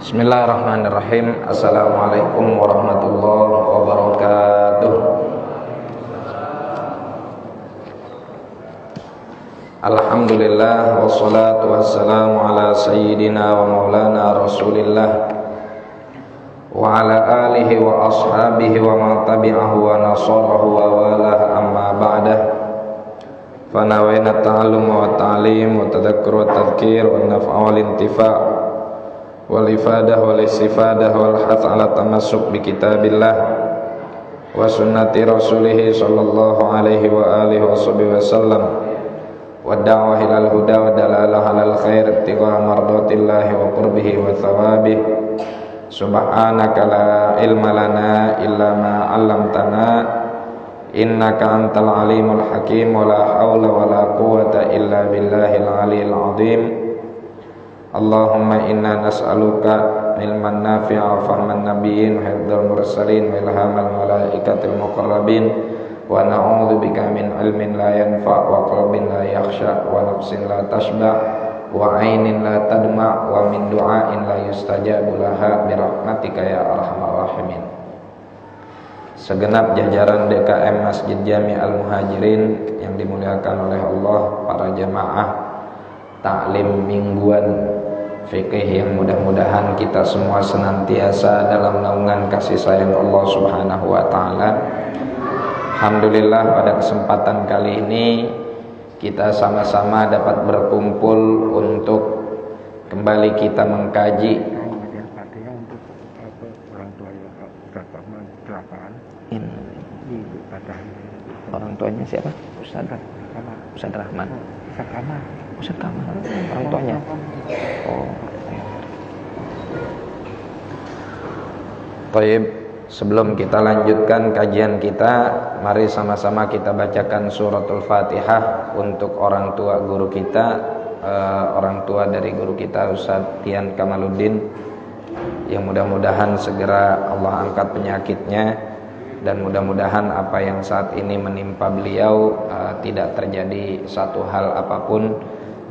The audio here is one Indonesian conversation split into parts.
Bismillahirrahmanirrahim. Assalamualaikum warahmatullahi wabarakatuh. Alhamdulillah wassalatu wassalamu ala sayyidina wa maulana Rasulillah wa ala alihi wa ashabihi wa man tabi'ahu wa nasarahu wa walah, amma ba'dah. Fanawayna ta'allum wa ta'lim wa tadhakkur wa tadhkir wa naf'a wal intifa' wal ifadah wal istifadah wal hath ala tamassuk bi kitabillah wa sunnati rasulih sallallahu alaihi wa alihi wa sallam wa da'wah ilal huda wa dalalah alal khair ibtigha mardatillahi wa qurbihi wa thawabih. Subhanaka la ilma lana illa ma 'allamtana innaka antal alimul hakim wa la hawla wa la quwwata illa billahil aliyil azim. Allahumma inna nas'aluka ilman nafi'a wa fahman nabiyyin wa hifdzal mursalin wa ilhamal malaikatil muqarrabin wa na'udzubika min ilmin la yanfa' wa qalbin la yakhsha wa nafsin la tashba' wa 'ainin la tadma' wa min du'ain la yustajabu laha bi rahmatika ya arhamar rahimin. Segenap jajaran DKM Masjid Jami Al-Muhajirin yang dimuliakan oleh Allah, para jamaah taklim mingguan fikih yang mudah-mudahan kita semua senantiasa dalam naungan kasih sayang Allah Subhanahu wa taala. Alhamdulillah, pada kesempatan kali ini kita sama-sama dapat berkumpul untuk kembali kita mengkaji orang tuanya siapa? Ustaz Rahman. Ustaz Kamal. Orang tuanya. Oh. Baik, sebelum kita lanjutkan kajian kita, mari sama-sama kita bacakan suratul Fatihah untuk orang tua guru kita, orang tua dari guru kita Ustaz Tian Kamaluddin, yang mudah-mudahan segera Allah angkat penyakitnya dan mudah-mudahan apa yang saat ini menimpa beliau tidak terjadi satu hal apapun,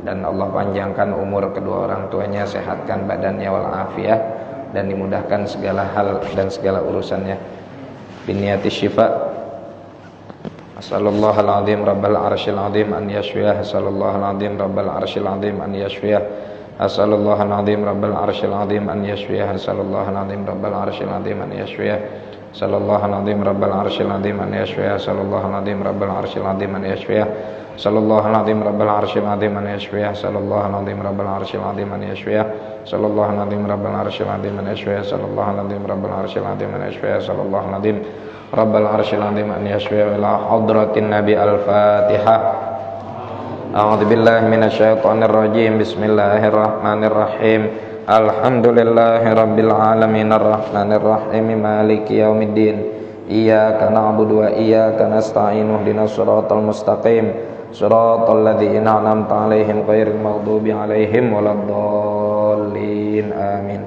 dan Allah panjangkan umur kedua orang tuanya, sehatkan badannya wal afiyah, dan dimudahkan segala hal dan segala urusannya. Binniyati syifa. Assallallahu al-azim rabbal arsyil azim an yashfiyah. Assallallahu al-azim rabbal arsyil azim an yashfiyah. Assallallahu al-azim rabbal arsyil azim an yashfiyah. Assallallahu al-azim rabbal arsyil azim an yashfiyah. Sallallahu alaihi rabbal arsyil azim an yashfiyah. Sallallahu alaihi rabbal arsyil azim an yashfiyah. Sallallahu alaihi rabbal arsyil azim an yashfiyah. Sallallahu alaihi rabbal arsyil azim an yashfiyah. Sallallahu alaihi rabbal arsyil azim an yashfiyah. Sallallahu alaihi rabbal arsyil azim an yashfiyah. Sallallahu alaihi rabbal arsyil azim an yashfiyah. Ila hadratin nabi al-fatihah. A'udzu billahi minasyaitonir rajim. Bismillahirrahmanirrahim. Alhamdulillahi rabbil alamin arrahmanir rahim maliki yaumiddin iyyaka na'budu wa iyyaka nasta'in ihdinas siratal mustaqim siratal ladzina an'amta 'alaihim ghairil maghdubi 'alaihim waladdallin amin.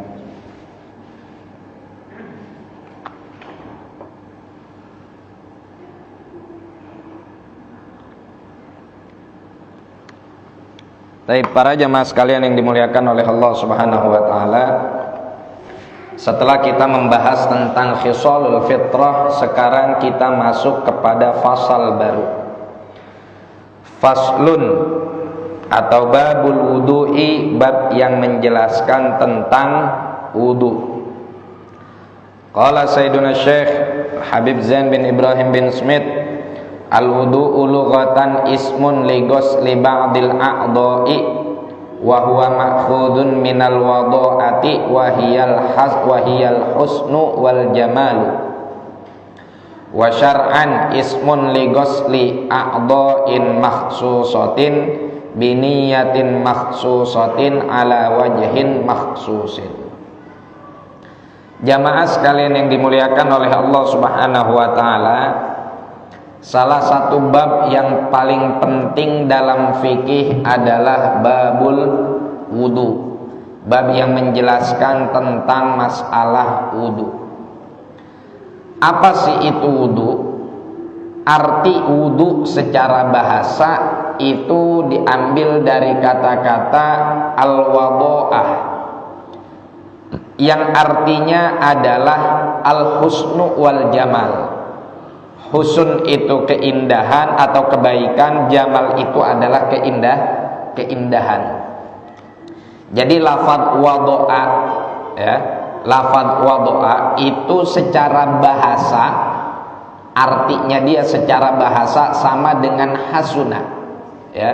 Baik, para jamaah sekalian yang dimuliakan oleh Allah Subhanahu wa taala, setelah kita membahas tentang khisalul fitrah, sekarang kita masuk kepada fasal baru. Faslun atau babul wudu'i, bab yang menjelaskan tentang wudu. Qala Sayyiduna Syekh Habib Zain bin Ibrahim bin Smith, al-wudu'u lughatan ismun li ghusli ba'dil a'dha'i wa huwa ma'khudun minal wada'ati wa hiyal husnu wal jamalu, wa syar'an ismun li ghusli a'dha'in makhsusatin biniyatin makhsusatin ala wajhin makhsusin. Jamaah sekalian yang dimuliakan oleh Allah Subhanahu wa taala, salah satu bab yang paling penting dalam fikih adalah babul wudu, bab yang menjelaskan tentang masalah wudu. Apa sih itu wudu? Arti wudu secara bahasa itu diambil dari kata-kata al-wada'ah. yang artinya adalah al-husnu wal jamal. Husn itu keindahan atau kebaikan, jamal itu adalah keindahan. Jadi lafadz wadoa, ya, lafadz wadoa itu secara bahasa, artinya dia secara bahasa sama dengan hasuna, ya.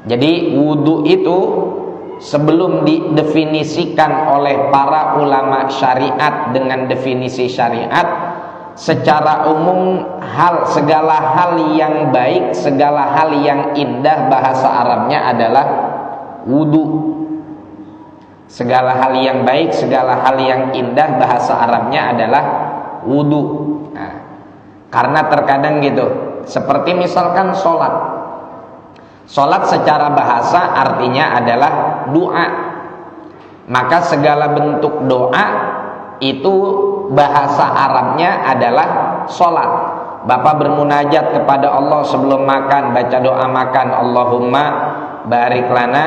Jadi wudu itu sebelum didefinisikan oleh para ulama syariat dengan definisi syariat, secara umum segala hal yang baik, segala hal yang indah bahasa Arabnya adalah wudu. Segala hal yang baik, segala hal yang indah bahasa Arabnya adalah wudu. Nah, karena terkadang gitu, seperti misalkan sholat. Sholat secara bahasa artinya adalah doa. Maka segala bentuk doa itu bahasa Arabnya adalah sholat. Bapak bermunajat kepada Allah sebelum makan, baca doa makan, Allahumma barik lana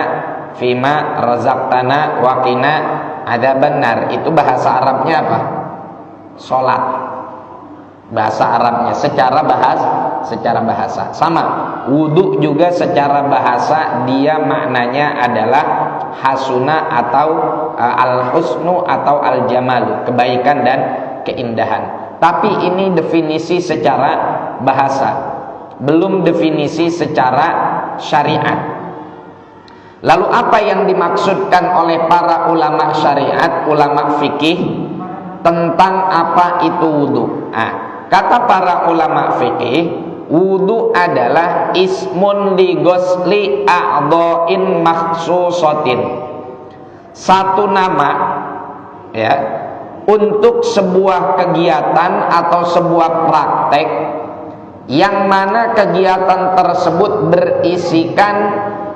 fima razaqtana wa qina adzabannar. Itu bahasa Arabnya apa? Sholat. Bahasa Arabnya secara bahasa sama. Wudu juga secara bahasa dia maknanya adalah hasuna atau al-husnu atau al-jamalu, kebaikan dan keindahan. Tapi ini definisi secara bahasa, belum definisi secara syariat. Lalu apa yang dimaksudkan oleh para ulama syariat, ulama fikih tentang apa itu wudu? Kata para ulama fikih, wudu adalah ismun li ghusli a'dha'in makhsusatin. Satu nama, ya, untuk sebuah kegiatan atau sebuah praktek yang mana kegiatan tersebut berisikan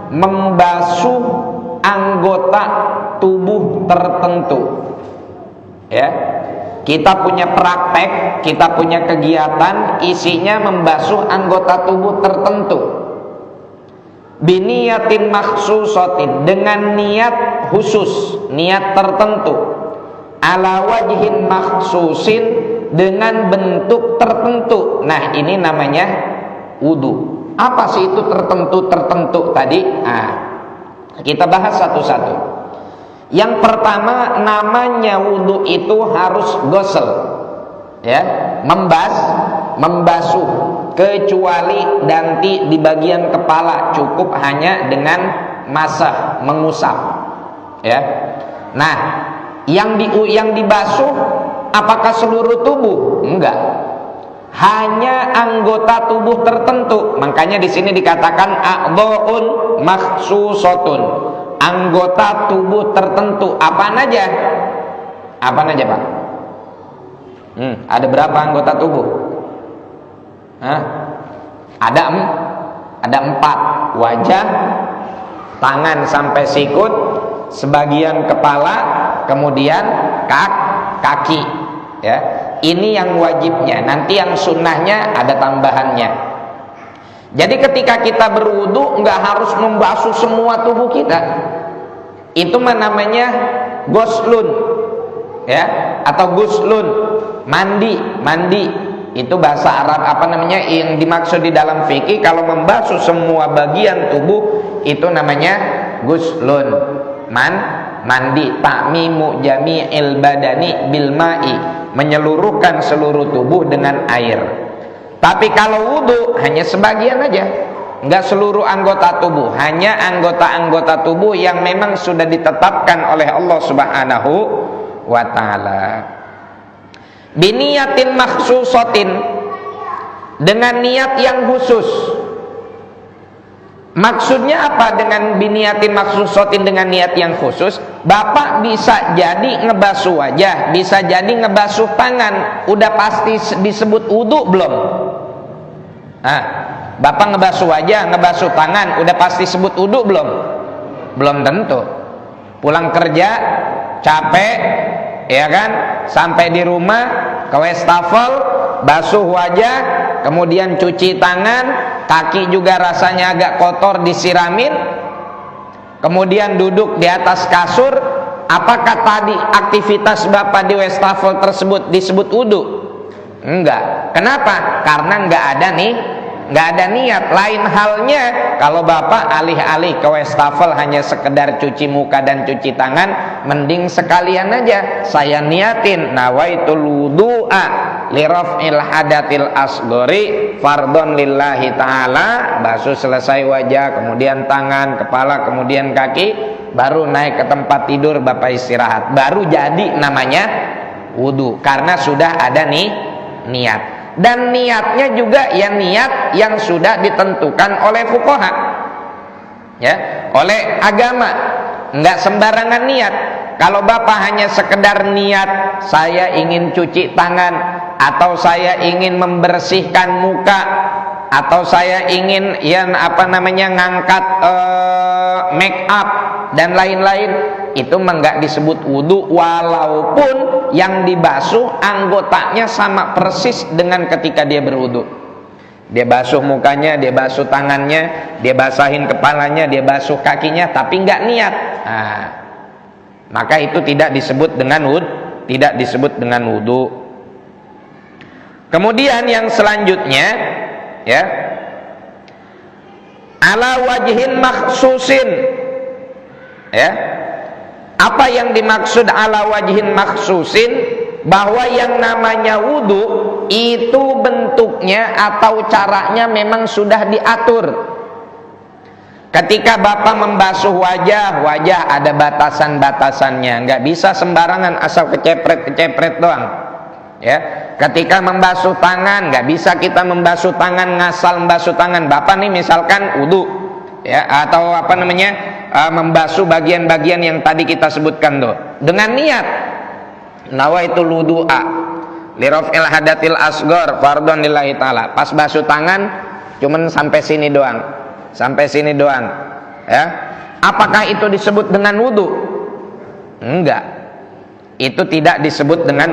membasuh anggota tubuh tertentu. Ya. Kita punya praktek, kita punya kegiatan isinya membasuh anggota tubuh tertentu. Biniyatin makhsusatin, dengan niat khusus, niat tertentu. Ala wajhin makhsusin, dengan bentuk tertentu. Nah, ini namanya wudu. Apa sih itu tertentu tadi? Kita bahas satu-satu. Yang pertama, namanya wudu itu harus ghusl, ya, membasuh, kecuali nanti di bagian kepala cukup hanya dengan masah, mengusap, ya. Nah, yang dibasuh apakah seluruh tubuh? Enggak, hanya anggota tubuh tertentu. Makanya di sini dikatakan a'dha'un makhsusatun, anggota tubuh tertentu. Apaan aja? Apaan aja, Pak? Ada berapa anggota tubuh? Ada 4. Wajah, tangan sampai sikut, sebagian kepala, kemudian kaki. Ya, ini yang wajibnya. Nanti yang sunnahnya ada tambahannya. Jadi ketika kita berwudu nggak harus membasuh semua tubuh kita. Itu namanya ghuslun, ya, atau guslun, mandi. Itu bahasa Arab apa namanya yang dimaksud di dalam fikih. Kalau membasuh semua bagian tubuh itu namanya guslun, mandi. Ta'mimu jami'il badani bil ma'i, menyeluruhkan seluruh tubuh dengan air. Tapi kalau wudu hanya sebagian aja, enggak seluruh anggota tubuh, hanya anggota-anggota tubuh yang memang sudah ditetapkan oleh Allah Subhanahu wa taala. Biniyatin makhsusatin, dengan niat yang khusus. Maksudnya apa dengan biniyatin makhsusatin, dengan niat yang khusus? Bapak bisa jadi ngebasuh wajah, bisa jadi ngebasuh tangan, udah pasti disebut wudu belum? Bapak ngebasuh wajah, ngebasuh tangan, udah pasti sebut wudu belum? Belum tentu. Pulang kerja capek, ya kan? Sampai di rumah ke wastafel, basuh wajah, kemudian cuci tangan, kaki juga rasanya agak kotor disiramin, kemudian duduk di atas kasur, apakah tadi aktivitas Bapak di wastafel tersebut disebut wudu? Enggak. Kenapa? Karena enggak ada niat. Lain halnya kalau Bapak alih-alih ke wastafel hanya sekedar cuci muka dan cuci tangan, mending sekalian aja saya niatin nawaitul wudu'a li raf'il hadatil asghari fardhon lillahi ta'ala, basuh selesai wajah, kemudian tangan, kepala, kemudian kaki, baru naik ke tempat tidur Bapak istirahat, baru jadi namanya wudu karena sudah ada niat. Dan niatnya juga ya niat yang sudah ditentukan oleh fuqaha, ya, oleh agama. Enggak sembarangan niat. Kalau Bapak hanya sekedar niat saya ingin cuci tangan, atau saya ingin membersihkan muka, atau saya ingin ngangkat make up dan lain-lain, itu enggak disebut wudu, walaupun yang dibasuh anggotanya sama persis dengan ketika dia berwudu. Dia basuh mukanya, dia basuh tangannya, dia basahin kepalanya, dia basuh kakinya, tapi enggak niat. Nah, maka itu tidak disebut dengan wudu. Kemudian yang selanjutnya, ya, ala wajhin makhsusin, ya. Apa yang dimaksud ala wajhin makhsusin? Bahwa yang namanya wudu itu bentuknya atau caranya memang sudah diatur. Ketika Bapak membasuh wajah ada batasan-batasannya, nggak bisa sembarangan asal kecepret doang. Ya, ketika membasuh tangan nggak bisa kita membasuh tangan ngasal membasuh tangan. Bapak nih misalkan wudu, ya, atau membasuh bagian-bagian yang tadi kita sebutkan tuh dengan niat nawaitul wudu'a li raf'il hadatil asghar fardhon lillahi ta'ala. Pas basuh tangan cuman sampai sini doang, ya. Apakah itu disebut dengan wudu? Enggak. Itu tidak disebut dengan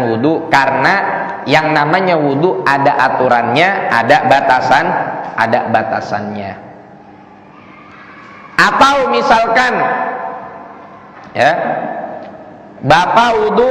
wudu karena yang namanya wudu ada aturannya, ada batasannya. Atau misalkan, ya, Bapak wudu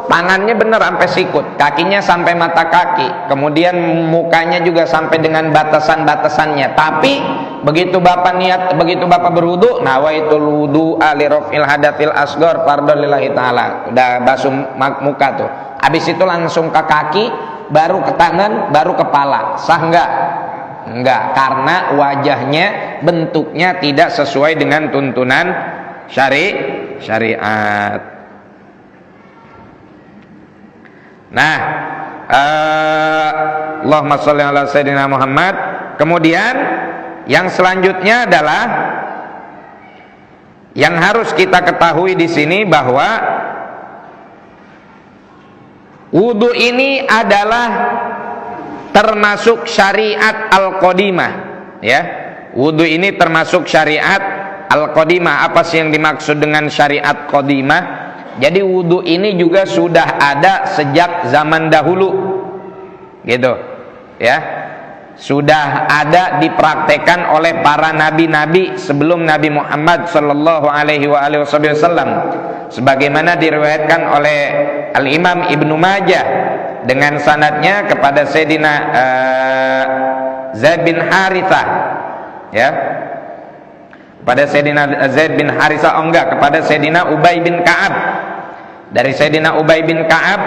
tangannya benar sampai sikut, kakinya sampai mata kaki, kemudian mukanya juga sampai dengan batasan-batasannya. Tapi begitu Bapak berwudu, nawaitul wudu'a li raf'il hadatil asghar fardhon lillahi ta'ala. Udah basuh muka tuh. Habis itu langsung ke kaki, baru ke tangan, baru kepala. Sah enggak? Enggak, karena wajahnya bentuknya tidak sesuai dengan tuntunan syariat. Nah, Allahumma sholli ala sayyidina Muhammad. Kemudian yang selanjutnya adalah yang harus kita ketahui di sini bahwa wudu ini adalah termasuk syariat al-qadimah, ya. Wudu ini termasuk syariat al-qadimah. Apa sih yang dimaksud dengan syariat qadimah? Jadi wudu ini juga sudah ada sejak zaman dahulu, gitu, ya. Sudah ada dipraktekkan oleh para nabi-nabi sebelum Nabi Muhammad sallallahu alaihi wasallam, sebagaimana diriwayatkan oleh Al-Imam Ibnu Majah dengan sanadnya kepada Sayyidina Zaid bin Harithah, ya, pada Sayyidina Zaid bin Harithah, kepada Sayyidina Ubay bin Ka'ab. Dari Sayyidina Ubay bin Ka'ab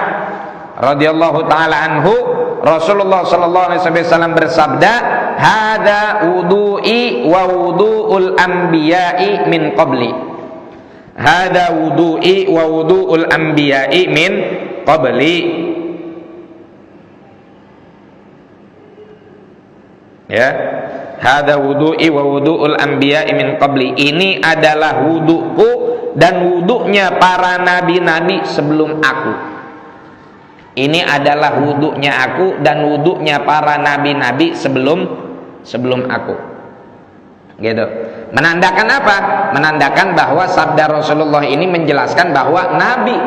radhiyallahu taala anhu, Rasulullah sallallahu alaihi wasallam bersabda, "Hada wudu'i wa wudu'ul anbiya'i min qabli." Hada wudu'i wa wudu'ul anbiya'i min qabli. Ya, hada wudu'i wa wudu'ul anbiya'i min qabli. Ini adalah wuduku dan wudunya para nabi-nabi sebelum aku. Ini adalah wudunya aku dan wudunya para nabi-nabi sebelum aku. Gitu. Menandakan apa? Menandakan bahwa sabda Rasulullah ini menjelaskan bahwa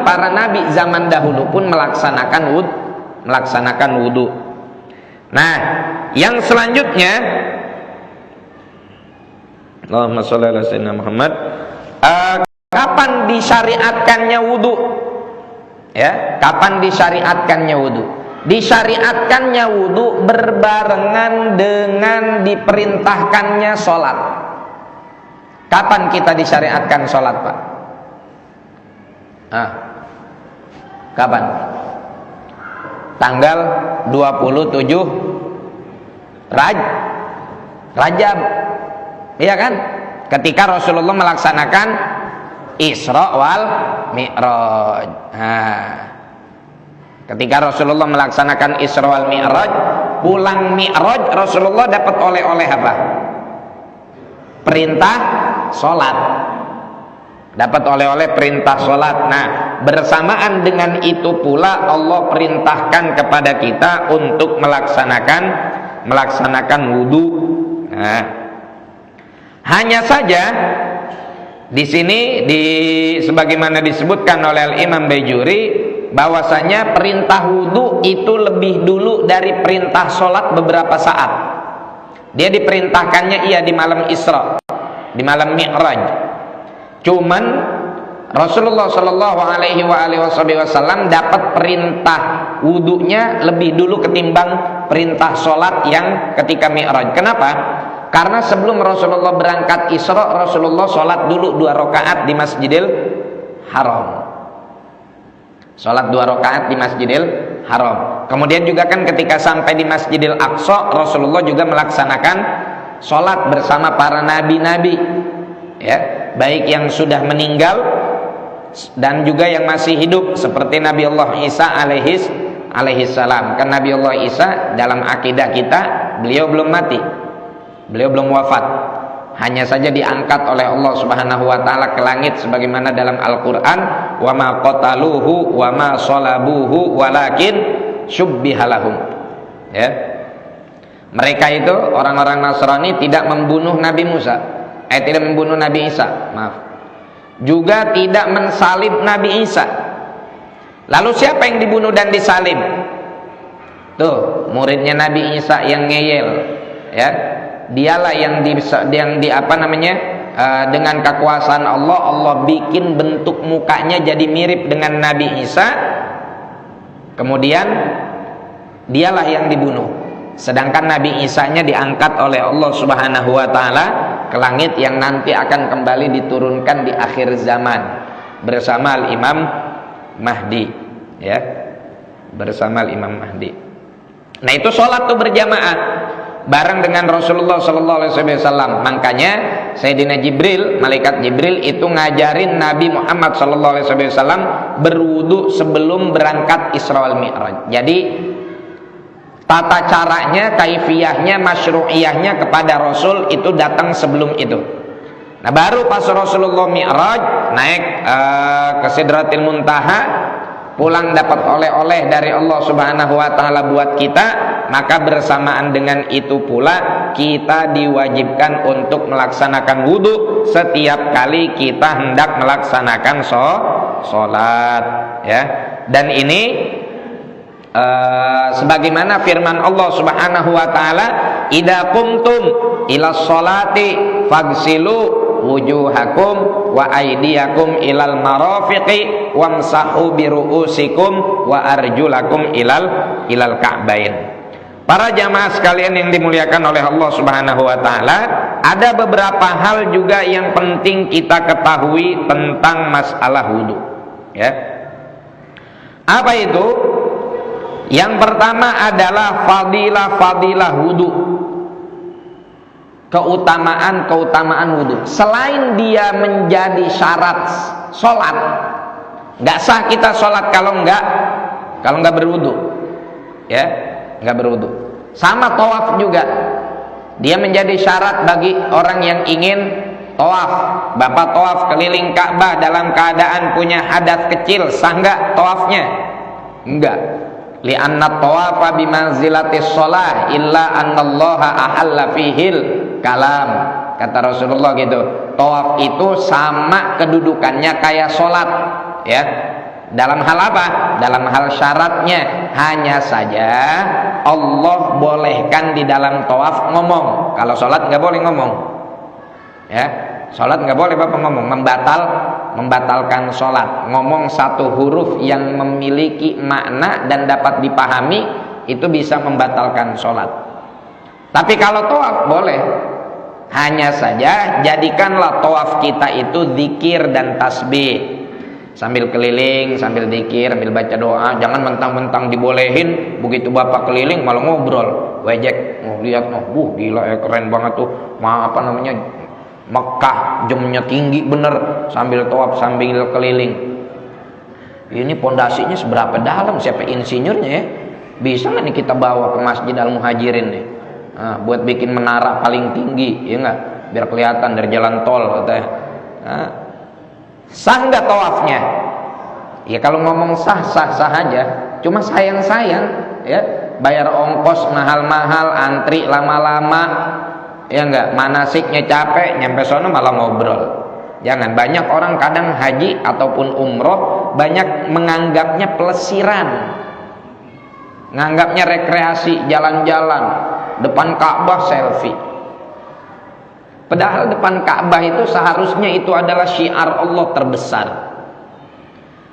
para nabi zaman dahulu pun melaksanakan wudu. Nah, yang selanjutnya, Allahumma sholli ala sayyidina Muhammad. Kapan disyariatkannya wudu? Ya, kapan disyariatkannya wudu? Disyariatkannya wudu berbarengan dengan diperintahkannya sholat. Kapan kita disyariatkan sholat, Pak? Kapan? Tanggal 27 Rajab. Iya kan? Ketika Rasulullah melaksanakan Isra wal Mi'raj. Ketika Rasulullah melaksanakan Isra wal Mi'raj, pulang Mi'raj Rasulullah dapat oleh-oleh apa? Perintah sholat. Dapat oleh-oleh perintah sholat. Nah, bersamaan dengan itu pula Allah perintahkan kepada kita untuk melaksanakan wudu. Nah, hanya saja di sini sebagaimana disebutkan oleh Al-Imam Baijuri, bahwasanya perintah wudu itu lebih dulu dari perintah sholat beberapa saat. Dia diperintahkannya di malam Isra, di malam Mi'raj. Cuman Rasulullah Shallallahu Alaihi Wasallam dapat perintah wudunya lebih dulu ketimbang perintah sholat yang ketika Mi'raj. Kenapa? Karena sebelum Rasulullah berangkat Isra, Rasulullah sholat dulu 2 rakaat di Masjidil Haram. Sholat 2 rakaat di Masjidil Haram. Kemudian juga kan ketika sampai di Masjidil Aqsa, Rasulullah juga melaksanakan sholat bersama para nabi-nabi, ya, baik yang sudah meninggal dan juga yang masih hidup, seperti Nabi Allah Isa alaihi salam. Kan Nabi Allah Isa dalam akidah kita, beliau belum mati, beliau belum wafat, hanya saja diangkat oleh Allah Subhanahu wa taala ke langit sebagaimana dalam Al-Qur'an, wa ma qataluhu wa ma salabuhu walakin syubbihalahum. Ya. Mereka itu orang-orang Nasrani tidak membunuh Nabi Musa, tidak membunuh Nabi Isa, maaf. Juga tidak mensalib Nabi Isa. Lalu siapa yang dibunuh dan disalib? Tuh, muridnya Nabi Isa yang ngeyel, ya. Dialah yang dengan kekuasaan Allah bikin bentuk mukanya jadi mirip dengan Nabi Isa. Kemudian dialah yang dibunuh. Sedangkan Nabi Isa-nya diangkat oleh Allah Subhanahu wa taala ke langit yang nanti akan kembali diturunkan di akhir zaman bersama Al-Imam Mahdi, ya. Bersama Al-Imam Mahdi. Nah, itu sholat tuh berjamaah bareng dengan Rasulullah sallallahu alaihi wasallam. Makanya Sayyidina Jibril, malaikat Jibril itu ngajarin Nabi Muhammad sallallahu alaihi wasallam berwudu sebelum berangkat Isra wal Mi'raj. Jadi tata caranya, kaifiyahnya, masyru'iyahnya kepada Rasul itu datang sebelum itu. Nah, baru pas Rasulullah Mi'raj naik ke Sidratil Muntaha, pulang dapat oleh-oleh dari Allah Subhanahu wa taala buat kita, maka bersamaan dengan itu pula kita diwajibkan untuk melaksanakan wudu setiap kali kita hendak melaksanakan sholat, ya. Dan ini sebagaimana firman Allah Subhanahu wa taala, idza qumtum ila sholati faghsilu wujuhakum wa aydiyakum ilal marafiqi wamsahu bi ru'usikum wa arjulakum ilal ka'bain. Para jamaah sekalian yang dimuliakan oleh Allah Subhanahu wa taala, ada beberapa hal juga yang penting kita ketahui tentang masalah wudu, ya. Apa itu? Yang pertama adalah fadilah wudu. Keutamaan wudu. Selain dia menjadi syarat sholat, nggak sah kita sholat kalau nggak berwudu, ya, nggak berwudu. Sama tawaf juga, dia menjadi syarat bagi orang yang ingin tawaf. Bapak tawaf keliling Ka'bah dalam keadaan punya hadas kecil, sah nggak tawafnya? Enggak. Li'anna tawafa bimanzilatis shalah illa annallaha ahalla fihil kalam. Kata Rasulullah gitu. Tawaf itu sama kedudukannya kayak sholat, ya. Dalam hal apa? Dalam hal syaratnya. Hanya saja Allah bolehkan di dalam tawaf ngomong. Kalau sholat nggak boleh ngomong, ya. Sholat nggak boleh Bapak ngomong, membatalkan sholat. Ngomong satu huruf yang memiliki makna dan dapat dipahami itu bisa membatalkan sholat. Tapi kalau tawaf boleh. Hanya saja jadikanlah tawaf kita itu zikir dan tasbih. Sambil keliling, sambil zikir, sambil baca doa. Jangan mentang-mentang dibolehin, begitu bapak keliling malah ngobrol, wejek. Lihat, gila ya, keren banget tuh. Mekah, jamnya tinggi bener. Sambil tawaf, sambil keliling. Ini pondasinya seberapa dalam? Siapa insinyurnya ya? Bisa nggak nih kita bawa ke Masjid Al-Muhajirin nih? Nah, buat bikin menara paling tinggi, ya nggak? Biar kelihatan dari jalan tol katanya. Nah, sah nggak tawafnya? Ya kalau ngomong sah aja. Cuma sayang ya. Bayar ongkos mahal-mahal, antri lama-lama, ya nggak? Manasiknya capek, nyampe sono malah ngobrol. Jangan. Banyak orang kadang haji ataupun umroh banyak menganggapnya pelesiran, nganggapnya rekreasi, jalan-jalan, depan Ka'bah selfie. Padahal depan Ka'bah itu seharusnya itu adalah syiar Allah terbesar,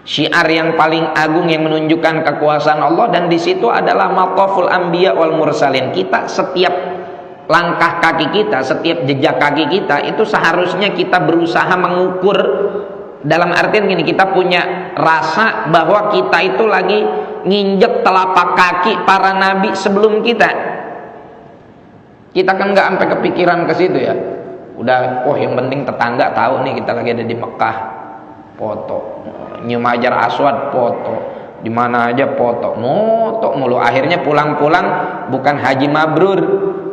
syiar yang paling agung yang menunjukkan kekuasaan Allah. Dan di situ adalah maqaful anbiya wal mursalin. Kita setiap langkah kaki kita, setiap jejak kaki kita itu seharusnya kita berusaha mengukur. Dalam artian gini, kita punya rasa bahwa kita itu lagi nginjek telapak kaki para nabi sebelum kita. Kita kan nggak sampai kepikiran ke situ ya. Udah, yang penting tetangga tahu nih kita lagi ada di Mekah, foto. Nyium Hajar Aswad, foto. Di mana aja foto, moto mulu. Akhirnya pulang-pulang bukan haji mabrur,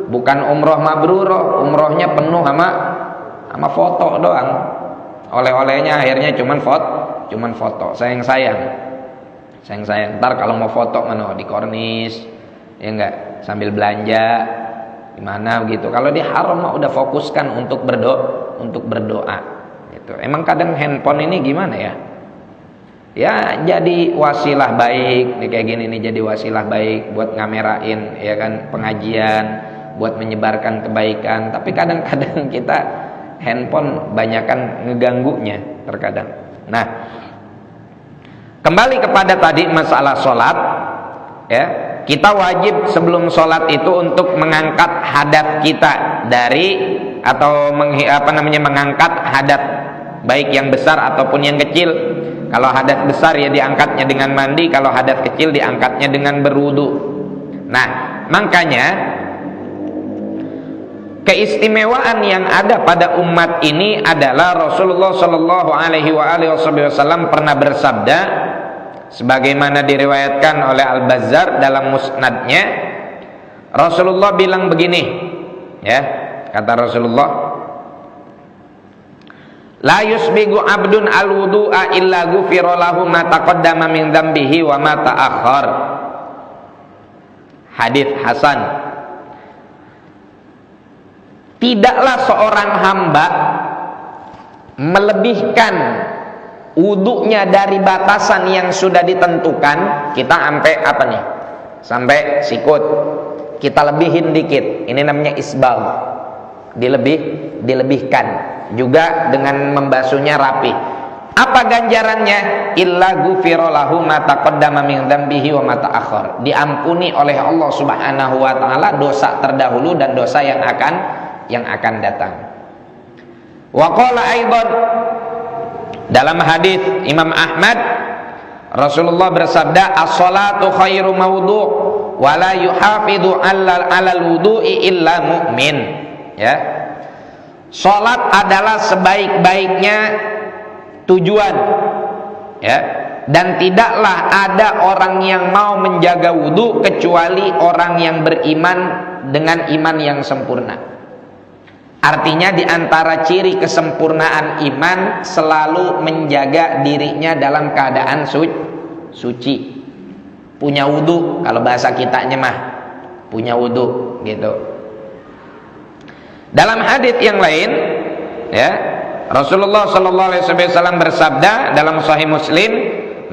bukan umroh mabrur, umrohnya penuh sama foto doang. Oleh-olehnya akhirnya cuman foto. Sayang. Ntar kalau mau foto mana di kornis, ya enggak, sambil belanja di mana begitu. Kalau di haram mah udah fokuskan untuk berdoa. Gitu. Emang kadang handphone ini gimana ya? Ya jadi wasilah baik, nih kayak gini nih jadi wasilah baik buat ngamerain ya kan pengajian, buat menyebarkan kebaikan. Tapi kadang-kadang kita handphone banyakan ngeganggunya terkadang. Nah, kembali kepada tadi masalah sholat, ya, kita wajib sebelum sholat itu untuk mengangkat hadat kita dari atau mengangkat hadat baik yang besar ataupun yang kecil. Kalau hadat besar ya diangkatnya dengan mandi, kalau hadat kecil diangkatnya dengan berwudu. Nah, makanya keistimewaan yang ada pada umat ini adalah Rasulullah Shallallahu Alaihi Wasallam pernah bersabda, sebagaimana diriwayatkan oleh Al-Bazzar dalam musnadnya. Rasulullah bilang begini, ya, kata Rasulullah, la yusbigu abdun al-wudu'a illa ghufira lahu ma taqaddama min dzambihi wa ma ta'akhkhar. Hadits hasan. Tidaklah seorang hamba melebihkan wudunya dari batasan yang sudah ditentukan. Kita sampai apa nih? Sampai sikut. Kita lebihin dikit. Ini namanya isbal. Dilebihkan. Juga dengan membasuhnya rapi. Apa ganjarannya? Illa ghufira lahu ma taqaddama min dzambihi wa ma ta'akhkhar. Diampuni oleh Allah Subhanahu wa taala dosa terdahulu dan dosa yang akan datang. Wa qala aidan, dalam hadis Imam Ahmad, Rasulullah bersabda, as-salatu khairu mawdu' wa la yuhafidhu 'alal wudu'i illa mu'min. Ya. Salat adalah sebaik-baiknya tujuan. Ya. Dan tidaklah ada orang yang mau menjaga wudu kecuali orang yang beriman dengan iman yang sempurna. Artinya di antara ciri kesempurnaan iman selalu menjaga dirinya dalam keadaan suci. Punya wudu, kalau bahasa kitanya mah punya wudu gitu. Dalam hadis yang lain, ya, Rasulullah sallallahu alaihi wasallam bersabda dalam Sahih Muslim,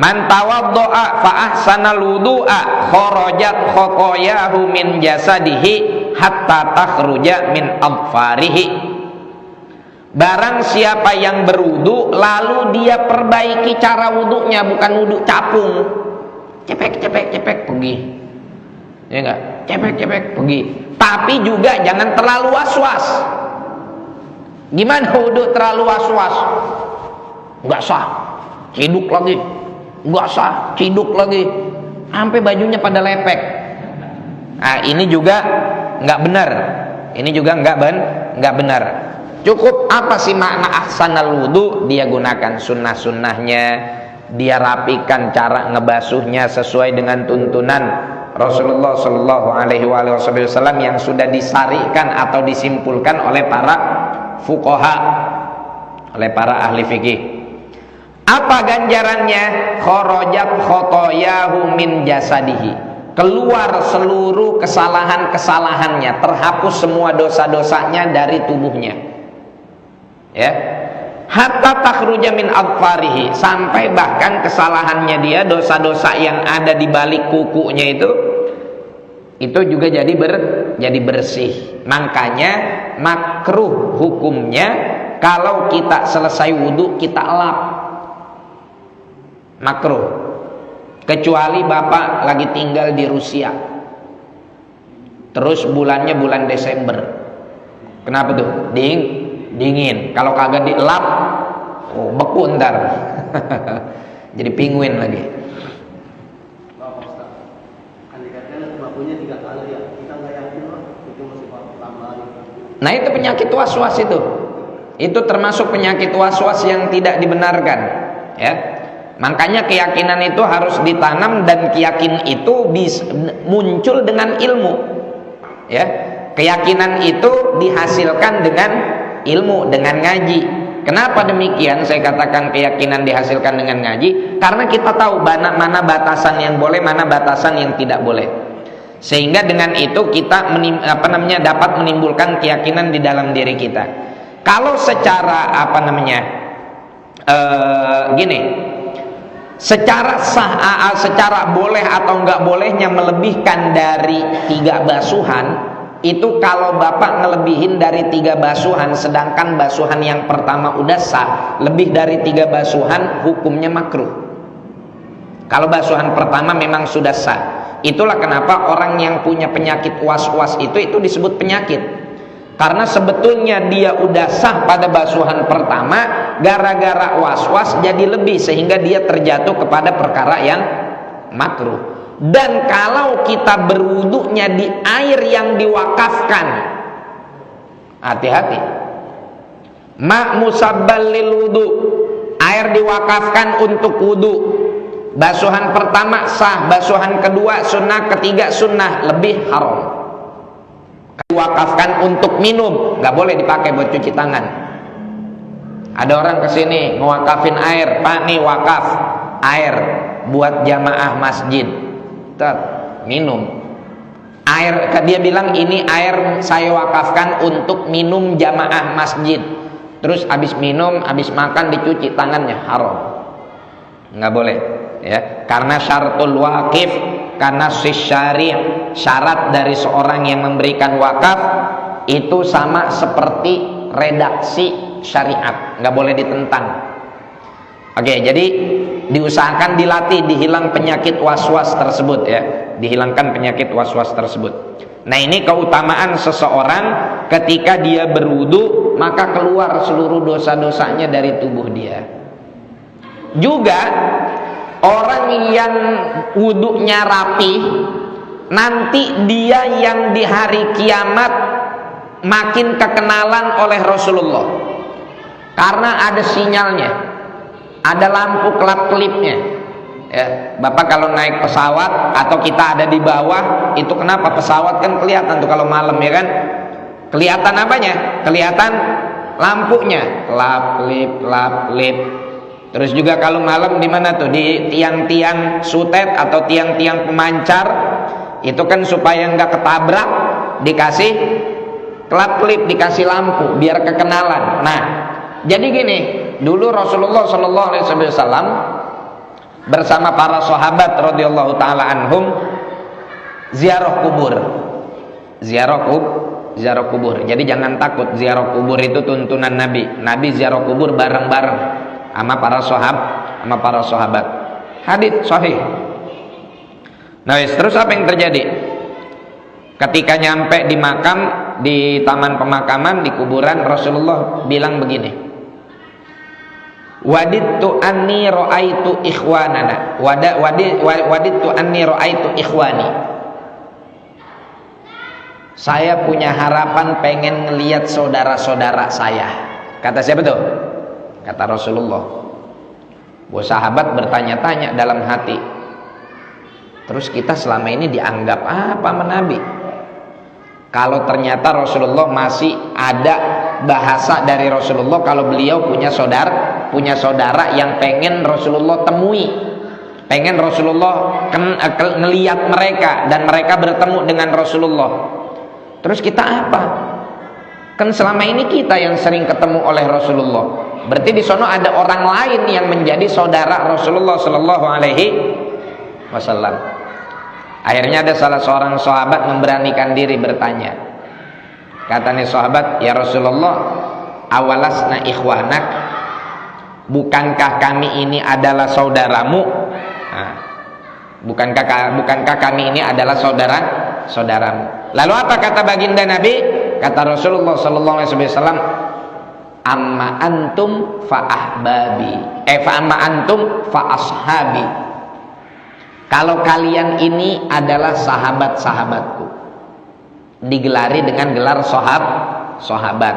man tawaddo'a fa ahsanal wudu'a kharajat khotoyahu min jasadihi hatta takhruja min adfarihi. Barang siapa yang berwudu lalu dia perbaiki cara wudunya, bukan wudu capung, cepek pergi, ya enggak, cepek pergi. Tapi juga jangan terlalu was-was. Gimana wudu terlalu was-was? Enggak sah, ciduk lagi, enggak sah, ciduk lagi, sampai bajunya pada lepek. Nah, ini juga enggak benar. Ini juga enggak benar. Cukup apa sih makna ahsanal wudu? Dia gunakan sunnah-sunnahnya, dia rapikan cara ngebasuhnya sesuai dengan tuntunan Rasulullah Shallallahu Alaihi Wasallam yang sudah disarikan atau disimpulkan oleh para fuqaha, oleh para ahli fikih. Apa ganjarannya? Kharajat khotoyahu min jasadihi, keluar seluruh kesalahan-kesalahannya, terhapus semua dosa-dosanya dari tubuhnya. Ya, hatta takhruja min adfarihi, sampai bahkan kesalahannya dia, dosa-dosa yang ada di balik kukunya itu juga jadi bersih. Makanya makruh hukumnya kalau kita selesai wudu kita lap, makruh. Kecuali bapak lagi tinggal di Rusia, terus bulannya bulan Desember. Kenapa tuh? Dingin. Kalau kagak dielap, beku ntar. Jadi penguin lagi. Nah, itu penyakit was-was itu. Itu termasuk penyakit was-was yang tidak dibenarkan, ya. Makanya keyakinan itu harus ditanam, dan keyakinan itu muncul dengan ilmu. Ya. Keyakinan itu dihasilkan dengan ilmu, dengan ngaji. Kenapa demikian? Saya katakan keyakinan dihasilkan dengan ngaji karena kita tahu mana batasan yang boleh, mana batasan yang tidak boleh. Sehingga dengan itu kita dapat menimbulkan keyakinan di dalam diri kita. Kalau secara secara boleh atau enggak bolehnya melebihkan dari 3 basuhan, itu kalau bapak ngelebihin dari 3 basuhan, sedangkan basuhan yang pertama udah sah, lebih dari 3 basuhan hukumnya makruh. Kalau basuhan pertama memang sudah sah. Itulah kenapa orang yang punya penyakit was-was itu disebut penyakit. Karena sebetulnya dia udah sah pada basuhan pertama, gara-gara was-was jadi lebih, sehingga dia terjatuh kepada perkara yang makruh. Dan kalau kita berwudunya di air yang diwakafkan, hati-hati. Ma musabbal lil wudu, air diwakafkan untuk wudu. Basuhan pertama sah, basuhan kedua sunnah, ketiga sunnah, lebih haram. Diwakafkan untuk minum, nggak boleh dipakai buat cuci tangan. Ada orang kesini ngewakafin air, Pak nih wakaf air buat jamaah masjid. Minum air, dia bilang ini air saya wakafkan untuk minum jamaah masjid. Terus habis minum, habis makan dicuci tangannya, haram, nggak boleh, ya. Karena syaratul wakif, karena syari', syarat dari seorang yang memberikan wakaf itu sama seperti redaksi syariat, nggak boleh ditentang. Oke, jadi diusahakan dilatih, dihilang penyakit was-was tersebut, ya. Dihilangkan penyakit was-was tersebut. Nah, ini keutamaan seseorang ketika dia berwudu, maka keluar seluruh dosa-dosanya dari tubuh dia. Juga orang yang wudunya rapi, nanti dia yang di hari kiamat makin kekenalan oleh Rasulullah. Karena ada sinyalnya, ada lampu kelap-kelipnya, ya. Bapak kalau naik pesawat atau kita ada di bawah, itu kenapa pesawat kan kelihatan tuh kalau malam, ya kan? Kelihatan apanya? Kelihatan lampunya, kelap-kelip. Terus juga kalau malam di mana tuh? Di tiang-tiang sutet atau tiang-tiang pemancar, itu kan supaya nggak ketabrak, dikasih kelap-kelip, dikasih lampu biar kekenalan. Nah, jadi gini, dulu Rasulullah Shallallahu Alaihi Wasallam bersama para sahabat radhiyallahu taala anhum ziarah ziarah kubur. Jadi jangan takut, ziarah kubur itu tuntunan Nabi. Nabi ziarah kubur bareng-bareng sama para sahabat. Hadits sahih. Nah, terus apa yang terjadi? Ketika nyampe di makam, di taman pemakaman, di kuburan, Rasulullah bilang begini, wadidtu anni ra'aitu ikhwanana, wadidtu anni ra'aitu ikhwani. Saya punya harapan pengen ngelihat saudara-saudara saya. Kata siapa tuh? Kata Rasulullah. Bahwa sahabat bertanya-tanya dalam hati, terus kita selama ini dianggap apa sama Nabi? Kalau ternyata Rasulullah masih ada bahasa dari Rasulullah kalau beliau punya saudara yang pengen Rasulullah temui, pengen Rasulullah ngelihat mereka dan mereka bertemu dengan Rasulullah. Terus kita apa? Kan selama ini kita yang sering ketemu oleh Rasulullah. Berarti di sono ada orang lain yang menjadi saudara Rasulullah Sallallahu Alaihi Wasallam. Akhirnya ada salah seorang sahabat memberanikan diri bertanya. Katanya sahabat, ya Rasulullah, awalasna ikhwanak, bukankah kami ini adalah saudaramu? Nah, bukankah kami ini adalah saudaramu? Lalu apa kata baginda Nabi? Kata Rasulullah Sallallahu Alaihi Wasallam, amma antum fa ahbabi, fa amma antum fa ashabi. Kalau kalian ini adalah sahabat-sahabatku, digelari dengan gelar sahabat.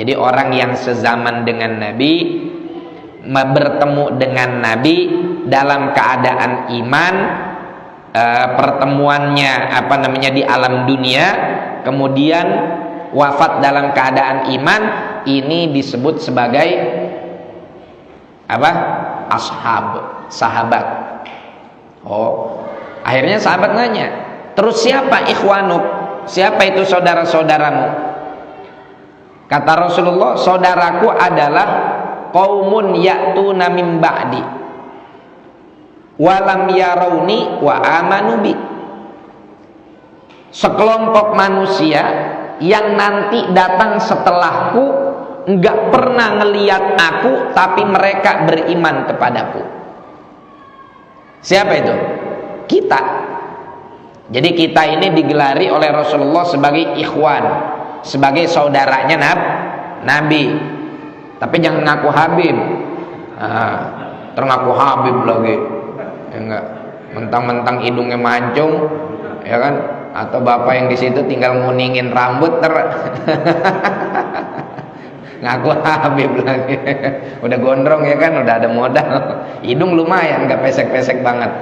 Jadi orang yang sezaman dengan Nabi, bertemu dengan Nabi dalam keadaan iman, pertemuannya di alam dunia, kemudian wafat dalam keadaan iman, ini disebut sebagai apa? Ashab, sahabat. Oh, akhirnya sahabat nanya, terus siapa ikhwanuk? Siapa itu saudara-saudaramu? Kata Rasulullah, saudaraku adalah qaumun ya'tuna min ba'di walam yarawni wa amanu bi. Sekelompok manusia yang nanti datang setelahku, enggak pernah ngelihat aku tapi mereka beriman kepadaku. Siapa itu? Kita. Jadi kita ini digelari oleh Rasulullah sebagai ikhwan, sebagai saudaranya Nabi. Tapi jangan ngaku Habib. Ngaku Habib lagi. Ya enggak. Mentang-mentang hidungnya mancung, ya kan? Atau bapak yang di situ tinggal nguningin rambut ngaku Habib lagi. Udah gondrong ya kan, udah ada modal. Hidung lumayan, nggak pesek-pesek banget.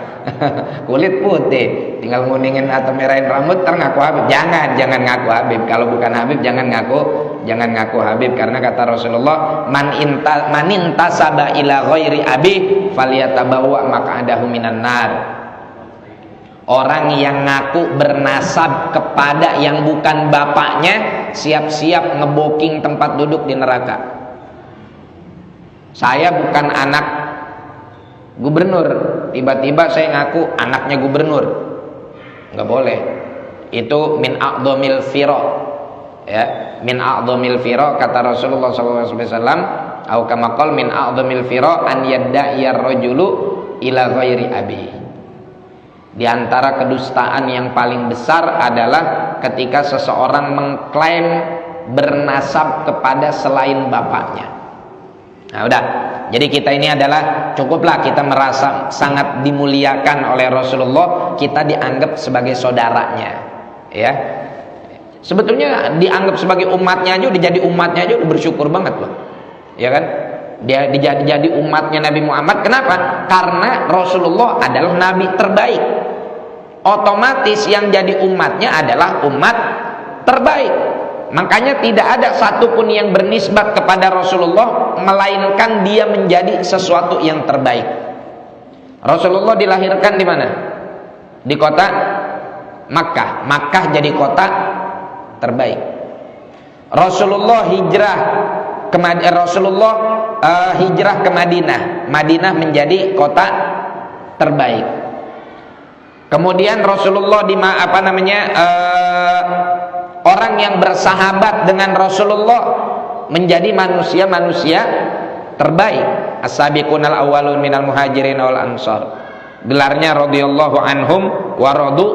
Kulit putih, tinggal nguningin atau merahin rambut ngaku Habib. Jangan ngaku Habib. Kalau bukan Habib jangan ngaku Habib, karena kata Rasulullah, man intasaba ila ghairi abi falyatabawa maq'adahu minan nar. Orang yang ngaku bernasab kepada yang bukan bapaknya, siap-siap ngeboking tempat duduk di neraka. Saya bukan anak gubernur, tiba-tiba saya ngaku anaknya gubernur, nggak boleh. Itu min a'dhamil fira, ya, min a'dhamil fira, kata Rasulullah SAW, au kama qala min a'dhamil fira an yadda'i ar-rajulu ila ghairi abi. Di antara kedustaan yang paling besar adalah ketika seseorang mengklaim bernasab kepada selain bapaknya. Nah udah, jadi kita ini adalah, cukuplah kita merasa sangat dimuliakan oleh Rasulullah, kita dianggap sebagai saudaranya, ya. Sebetulnya dianggap sebagai umatnya aja, udah jadi umatnya aja udah bersyukur banget loh, ya kan? Dia jadi umatnya Nabi Muhammad. Kenapa? Karena Rasulullah adalah Nabi terbaik. Otomatis yang jadi umatnya adalah umat terbaik. Makanya tidak ada satupun yang bernisbat kepada Rasulullah melainkan dia menjadi sesuatu yang terbaik. Rasulullah dilahirkan di mana? Di kota Makkah. Makkah jadi kota terbaik. Rasulullah hijrah ke Madinah. Madinah menjadi kota terbaik. Kemudian Rasulullah orang yang bersahabat dengan Rasulullah menjadi manusia-manusia terbaik. As-sabiqunal awwalun minal muhajirin wal ansar. Gelarnya radhiyallahu anhum wa radu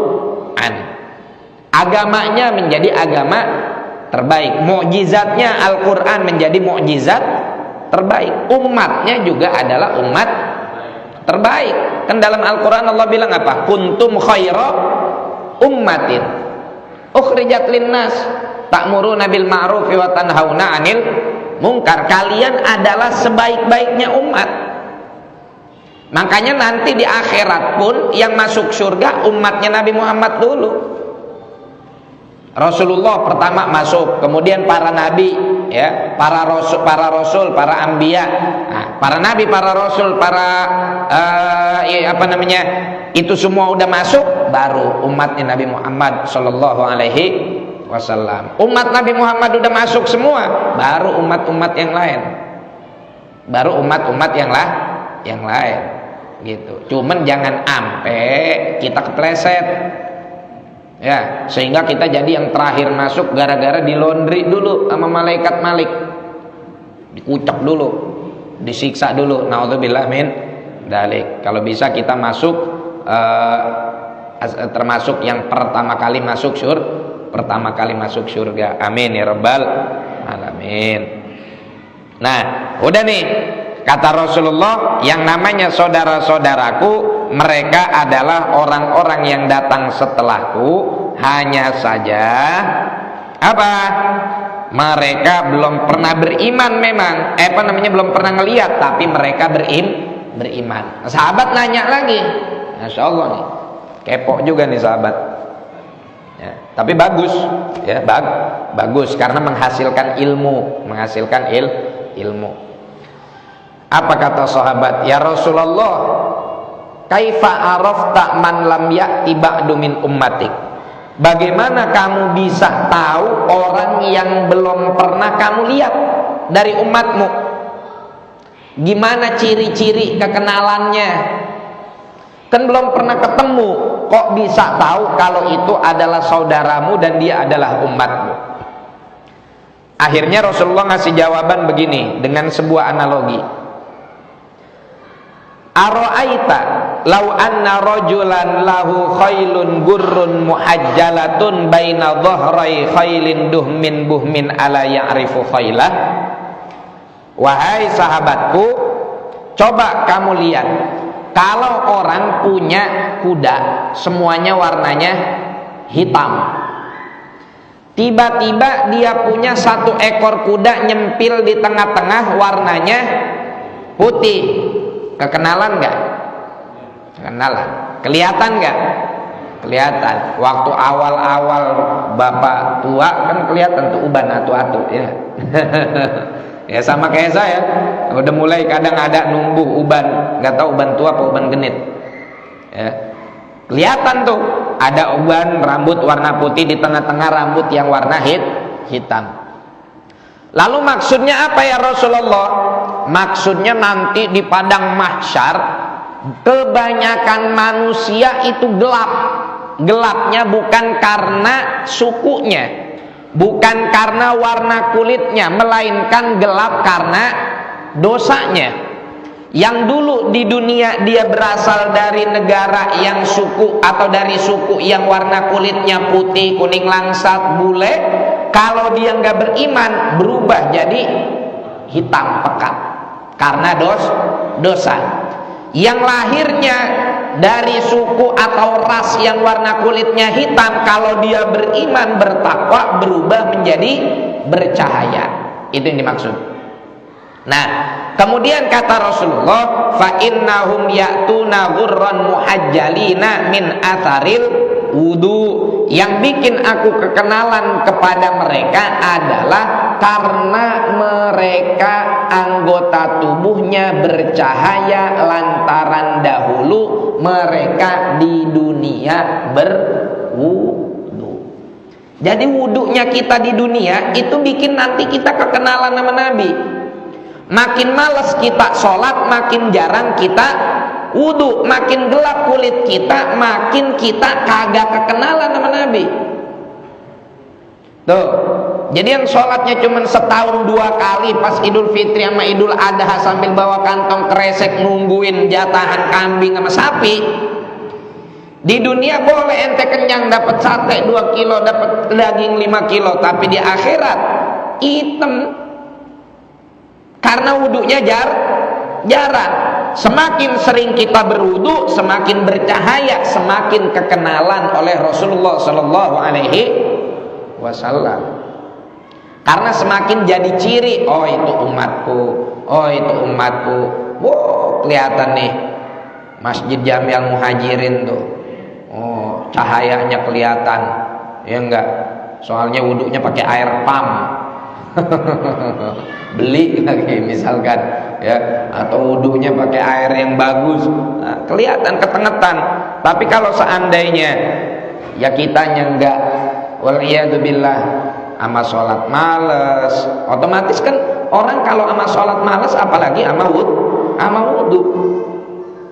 an. Agamanya menjadi agama terbaik. Mukjizatnya Al-Qur'an menjadi mukjizat terbaik. Umatnya juga adalah umat terbaik. Kan dalam Al-Qur'an Allah bilang apa? Kuntum khaira ummatin ukhrijat linnas ta'muruna bil ma'ruf wa tanhauna 'anil munkar. Kalian adalah sebaik-baiknya umat. Makanya nanti di akhirat pun yang masuk surga umatnya Nabi Muhammad dulu. Rasulullah pertama masuk, kemudian para nabi, ya, para rasul, para anbiya, para nabi, para rasul, para itu semua udah masuk, baru umatnya Nabi Muhammad Shallallahu Alaihi Wasallam. Umat Nabi Muhammad udah masuk semua, baru umat-umat yang lain, baru umat-umat yang lain, gitu. Cuman jangan ampe kita kepleset. Ya, sehingga kita jadi yang terakhir masuk gara-gara di laundry dulu sama malaikat Malik. Dikucek dulu, disiksa dulu. Naudzubillah min dzalik. Kalau bisa kita masuk termasuk yang pertama kali masuk surga. Amin ya rabbal alamin. Nah, udah nih. Kata Rasulullah, yang namanya saudara-saudaraku, mereka adalah orang-orang yang datang setelahku. Hanya saja apa? Mereka belum pernah beriman memang. Belum pernah ngelihat, tapi mereka beriman. Sahabat nanya lagi. Masya Allah nih, kepo juga nih sahabat. Ya, tapi bagus, ya bagus karena menghasilkan ilmu, ilmu. Apa kata sahabat? Ya Rasulullah, kaifa arafta man lam ya'ti ba'du min ummatik? Bagaimana kamu bisa tahu orang yang belum pernah kamu lihat dari umatmu? Gimana ciri-ciri kekenalannya? Kan belum pernah ketemu, kok bisa tahu kalau itu adalah saudaramu dan dia adalah umatmu? Akhirnya Rasulullah ngasih jawaban begini dengan sebuah analogi. Ara'aita law anna rajulan lahu khailun gurrun muhajjalatun baina dhahrai khailin duhmin buhmin ala ya'rifu khailah. Wahai sahabatku, coba kamu lihat, kalau orang punya kuda semuanya warnanya hitam, tiba-tiba dia punya satu ekor kuda nyempil di tengah-tengah warnanya putih, kekenalan nggak? Kekenalan. Kelihatan nggak? Kelihatan. Waktu awal-awal bapak tua kan kelihatan tuh uban atu-atu, ya. Ya sama kayak saya, udah mulai kadang ada numbuh uban, nggak tahu uban tua apa uban genit. Ya. Kelihatan tuh ada uban rambut warna putih di tengah-tengah rambut yang warna hitam. Lalu maksudnya apa ya Rasulullah? Maksudnya nanti di padang mahsyar kebanyakan manusia itu gelap. Gelapnya bukan karena sukunya, bukan karena warna kulitnya, melainkan gelap karena dosanya. Yang dulu di dunia dia berasal dari negara yang suku atau dari suku yang warna kulitnya putih, kuning langsat, bule, kalau dia nggak beriman berubah jadi hitam pekat karena dosa. Yang lahirnya dari suku atau ras yang warna kulitnya hitam, kalau dia beriman bertakwa berubah menjadi bercahaya. Itu yang dimaksud. Nah, kemudian kata Rasulullah, fa innahum ya'tuna ghurran muhajjalina min atharil wudu. Yang bikin aku kekenalan kepada mereka adalah karena mereka anggota tubuhnya bercahaya lantaran dahulu mereka di dunia berwudu. Jadi wudunya kita di dunia itu bikin nanti kita kekenalan sama Nabi. Makin malas kita sholat, makin jarang kita wudu, makin gelap kulit kita, makin kita kagak kekenalan sama Nabi. Tuh. Jadi yang sholatnya cuma setahun 2 kali pas Idul Fitri sama Idul Adha sambil bawa kantong kresek nungguin jatahan kambing sama sapi. Di dunia boleh ente kenyang dapat sate 2 kilo, dapat daging 5 kilo, tapi di akhirat hitam. Karena wudunya jarang. Semakin sering kita berwudu, semakin bercahaya, semakin kekenalan oleh Rasulullah sallallahu alaihi wasallam. Karena semakin jadi ciri, oh itu umatku, oh itu umatku. Wow, kelihatan nih Masjid Jami'al Muhajirin tuh. Oh, cahayanya kelihatan. Ya enggak? Soalnya wudhunya pakai air pump. Beli lagi misalkan, ya, atau wudhunya pakai air yang bagus. Nah, kelihatan ketengetan. Tapi kalau seandainya ya kitanya enggak, waliyadzubillah, ama sholat males, otomatis kan orang kalau ama sholat males apalagi ama wudhu.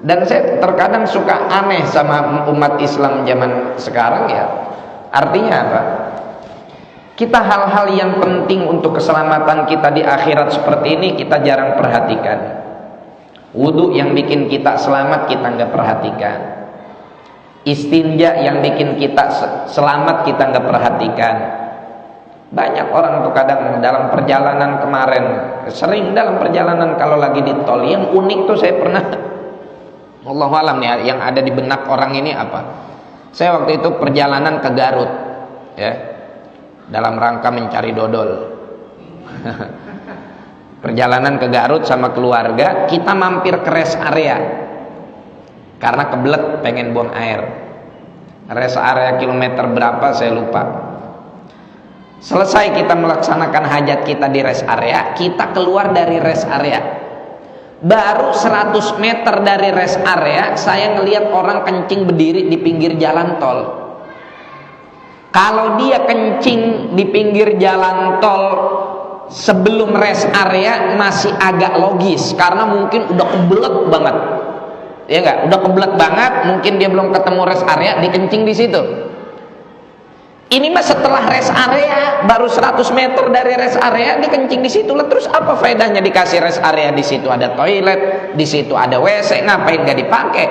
Dan saya terkadang suka aneh sama umat Islam zaman sekarang ya. Artinya apa? Kita hal-hal yang penting untuk keselamatan kita di akhirat seperti ini kita jarang perhatikan. Wudhu yang bikin kita selamat kita nggak perhatikan. Istinja yang bikin kita selamat kita nggak perhatikan. Banyak orang tuh kadang dalam perjalanan kemarin, sering dalam perjalanan kalau lagi di tol, yang unik tuh saya pernah, Allahu alam ya, yang ada di benak orang ini apa? Saya waktu itu perjalanan ke Garut, ya, dalam rangka mencari dodol. Perjalanan ke Garut sama keluarga, kita mampir ke rest area karena kebelet pengen buang air. Rest area kilometer berapa saya lupa. Selesai kita melaksanakan hajat kita di rest area, kita keluar dari rest area. Baru 100 meter dari rest area, saya ngelihat orang kencing berdiri di pinggir jalan tol. Kalau dia kencing di pinggir jalan tol sebelum rest area masih agak logis, karena mungkin udah kebelet banget. Ya enggak? Udah kebelet banget, mungkin dia belum ketemu rest area, dikencing di situ. Ini mah setelah rest area, baru 100 meter dari rest area dikencing di situ. Lah terus apa faedahnya dikasih rest area? Di situ ada toilet, di situ ada WC, ngapain nggak dipakai?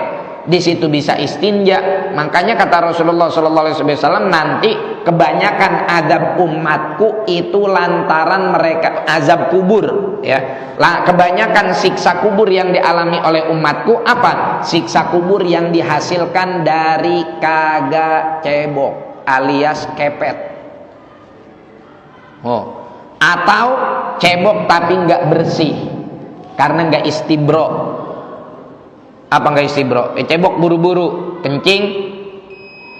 Di situ bisa istinja. Makanya kata Rasulullah SAW, nanti kebanyakan azab umatku itu lantaran mereka azab kubur, ya. Lah kebanyakan siksa kubur yang dialami oleh umatku apa? Siksa kubur yang dihasilkan dari kagak cebok alias kepet. Oh, atau cebok tapi nggak bersih karena nggak istibro. Apa nggak istibro? Cebok buru-buru kencing,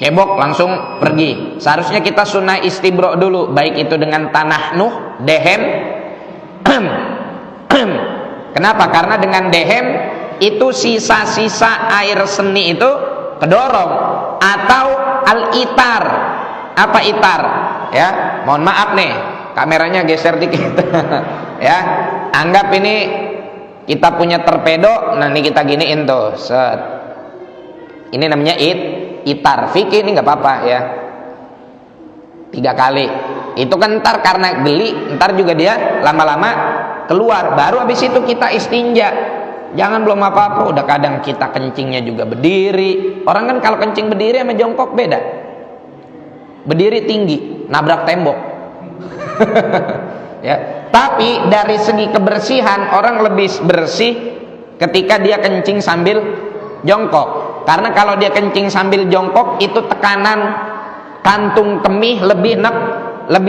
cebok langsung pergi. Seharusnya kita sunnah istibro dulu, baik itu dengan tanah nuh, dehem. Kenapa? Karena dengan dehem itu sisa-sisa air seni itu kedorong. Atau al-itar. Apa itar? Ya, mohon maaf nih, kameranya geser dikit. Ya, anggap ini kita punya torpedo, nah ini kita giniin tuh, set. Ini namanya itar. Fikih ini nggak apa-apa ya. 3 kali. Itu kan ntar karena geli, ntar juga dia lama-lama keluar. Baru habis itu kita istinja. Jangan belum apa-apa, udah kadang kita kencingnya juga berdiri. Orang kan kalau kencing berdiri sama jongkok beda. Berdiri tinggi, nabrak tembok. Ya, tapi dari segi kebersihan orang lebih bersih ketika dia kencing sambil jongkok. Karena kalau dia kencing sambil jongkok itu tekanan kantung kemih lebih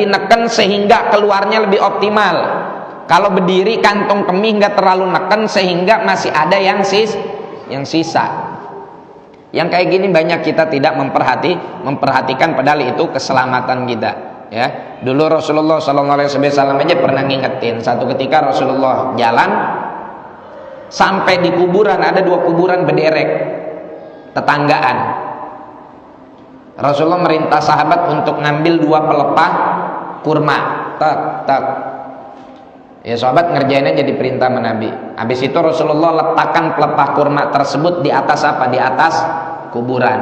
neken sehingga keluarnya lebih optimal. Kalau berdiri kantung kemih nggak terlalu neken sehingga masih ada yang sisa. Yang kayak gini banyak kita tidak memperhatikan padahal itu keselamatan kita. Ya, dulu Rasulullah SAW aja pernah ngingetin. Satu ketika Rasulullah jalan sampai di kuburan, ada 2 kuburan berderet tetanggaan. Rasulullah merintah sahabat untuk ngambil 2 pelepah kurma. Tak. Ya, sahabat ngerjainnya jadi perintah Nabi. Habis itu Rasulullah letakkan pelepah kurma tersebut di atas apa? Di atas kuburan.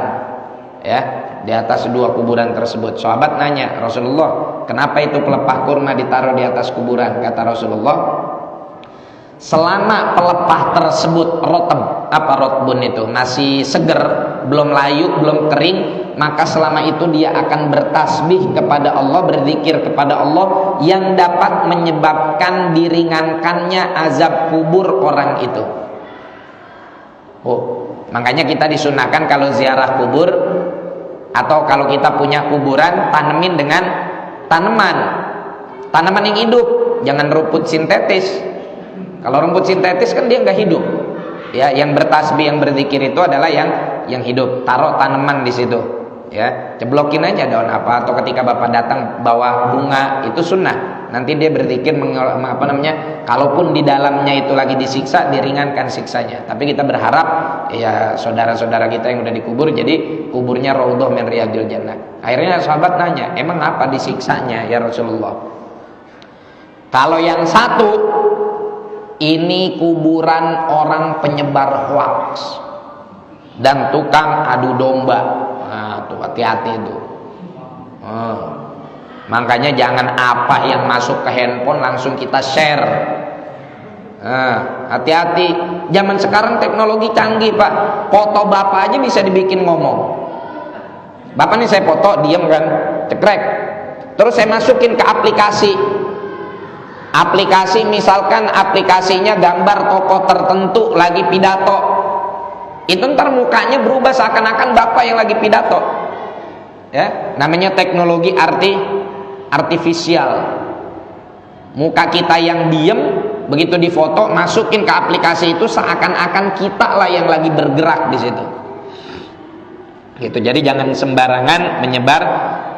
ya, di atas dua kuburan tersebut. Sahabat nanya, Rasulullah, kenapa itu pelepah kurma ditaruh di atas kuburan? Kata Rasulullah, selama pelepah tersebut rotab, apa rotbun itu, masih seger, belum layu, belum kering, maka selama itu dia akan bertasbih kepada Allah, berzikir kepada Allah, yang dapat menyebabkan diringankannya azab kubur orang itu. Oh, makanya kita disunahkan kalau ziarah kubur atau kalau kita punya kuburan, tanemin dengan tanaman yang hidup, jangan rumput sintetis. Kalau rumput sintetis kan dia nggak hidup. Ya, yang bertasbih, yang berzikir itu adalah yang hidup. Taruh tanaman di situ. Ya, ceblokin aja daun apa, atau ketika Bapak datang bawa bunga, itu sunnah. Nanti dia berzikir kalaupun di dalamnya itu lagi disiksa, diringankan siksanya. Tapi kita berharap ya saudara-saudara kita yang udah dikubur jadi kuburnya raudhah min riyadil jannah. Akhirnya sahabat nanya, emang apa disiksanya ya Rasulullah? Kalau yang satu, ini kuburan orang penyebar hoax dan tukang adu domba. Nah, tuh hati-hati itu. Makanya jangan apa yang masuk ke handphone langsung kita share. Hati-hati. Zaman sekarang teknologi canggih, Pak. Foto Bapak aja bisa dibikin ngomong. Bapak nih saya foto, diem kan, cekrek. Terus saya masukin ke aplikasi. Misalkan aplikasinya gambar tokoh tertentu lagi pidato, itu ntar mukanya berubah seakan-akan Bapak yang lagi pidato. Ya, namanya teknologi artifisial. Muka kita yang diem, begitu difoto masukin ke aplikasi itu seakan-akan kita lah yang lagi bergerak di situ. Gitu. Jadi jangan sembarangan menyebar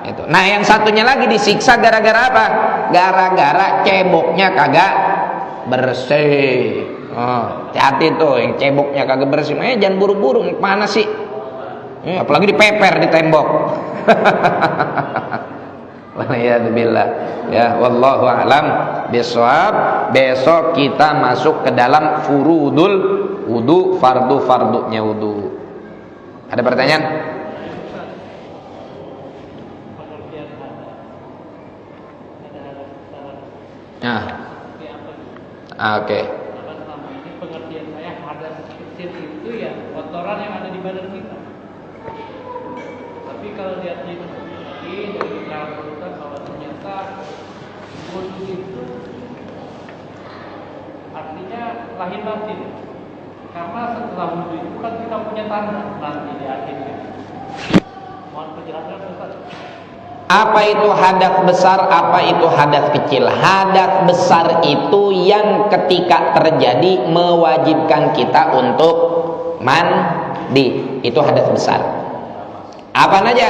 itu. Nah, yang satunya lagi disiksa gara-gara apa? Gara-gara ceboknya kagak bersih. Hati-hati tuh yang ceboknya kagak bersih. Jangan buru-buru, mana sih? Apalagi dipeper di tembok. Waliyadzubillah. Ya, wallahu a'lam bishawab. Besok kita masuk ke dalam furudul wudu, fardu-fardunya wudu. Ada pertanyaan? Nah, oke. Pengertian saya hadas kecil itu ya kotoran yang ada di badan kita. Tapi kalau dia dari keterangan bahwa ternyata wudu itu artinya lahir batin. Karena setelah wudu itu kan kita punya tanda nanti di akhirnya. Mohon penjelasan Ustaz. Apa itu hadas besar, apa itu hadas kecil? Hadas besar itu yang ketika terjadi mewajibkan kita untuk mandi. Itu hadas besar. Apa aja?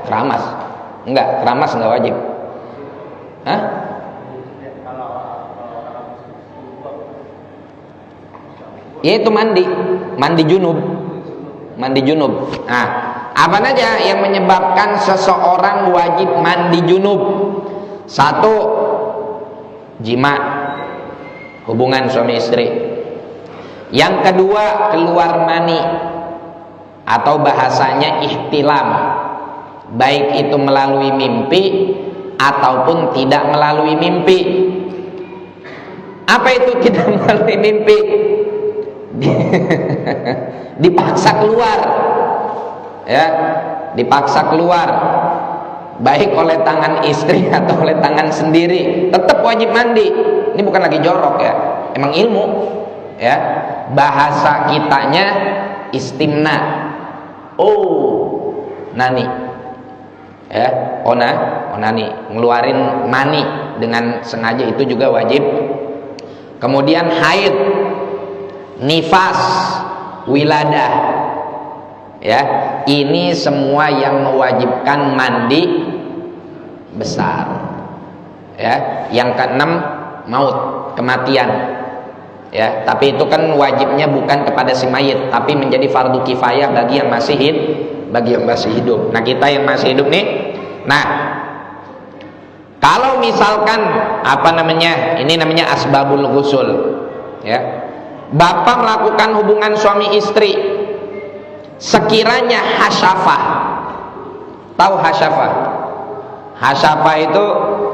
Keramas. Enggak, keramas enggak wajib. Hah? Yaitu mandi junub. Nah, apa aja yang menyebabkan seseorang wajib mandi junub? Satu, jima, hubungan suami istri. Yang kedua, keluar mani atau bahasanya ihtilam, baik itu melalui mimpi ataupun tidak melalui mimpi. Apa itu tidak melalui mimpi? Dipaksa keluar, ya, dipaksa keluar, baik oleh tangan istri atau oleh tangan sendiri, tetap wajib mandi. Ini bukan lagi jorok ya, emang ilmu, ya. Bahasa kitanya istimna, nani, ya, onani, ngeluarin mani dengan sengaja, itu juga wajib. Kemudian haid, nifas, wiladah, ya, ini semua yang mewajibkan mandi besar, ya. Yang keenam, maut, kematian, ya. Tapi itu kan wajibnya bukan kepada si mayit, tapi menjadi fardu kifayah bagi yang masih hidup. Nah, kita yang masih hidup nih, nah, kalau misalkan ini namanya asbabul ghusul, ya. Bapak melakukan hubungan suami istri, sekiranya hasyafah, Tahu hasyafa? Hasyafa itu